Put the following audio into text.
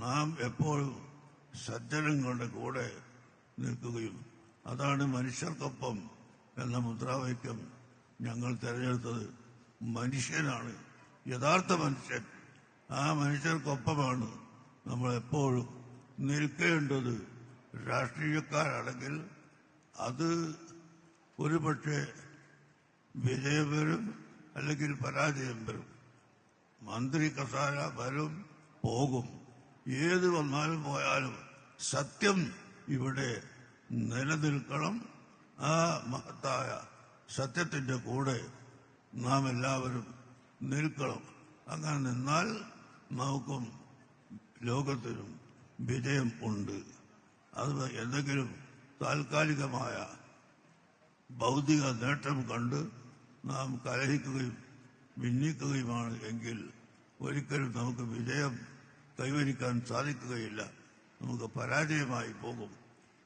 നാം എപ്പോഴും സജ്ജനങ്ങളുടെ കൂടെ നിൽക്കുകയും അതാണ് മനുഷ്യർക്കൊപ്പം എന്ന മുദ്രാവാക്യം ഞങ്ങൾ തിരഞ്ഞെടുത്തത്. മനുഷ്യനാണ് യഥാർത്ഥ മനുഷ്യൻ. ആ മനുഷ്യർക്കൊപ്പമാണ് നമ്മളെപ്പോഴും നിൽക്കേണ്ടത്. രാഷ്ട്രീയക്കാരാണെങ്കിൽ അത് ഒരുപക്ഷെ വിജയം വരും, അല്ലെങ്കിൽ പരാജയം വരും. മന്ത്രി കസാര വരും പോകും. ഏത് വന്നാലും പോയാലും സത്യം ഇവിടെ നിലനിൽക്കണം. ആ മഹത്തായ സത്യത്തിന്റെ കൂടെ നാം എല്ലാവരും നിൽക്കണം. അങ്ങനെ നിന്നാൽ നമുക്കും ലോകത്തിനും വിജയം ഉണ്ട്. അത് എന്തെങ്കിലും താൽക്കാലികമായ ഭൗതിക നേട്ടം കണ്ട് നാം കലഹിക്കുകയും ഭിന്നിക്കുകയുമാണ് എങ്കിൽ ഒരിക്കലും നമുക്ക് വിജയം കൈവരിക്കാൻ സാധിക്കുകയില്ല. നമുക്ക് പരാജയമായി പോകും.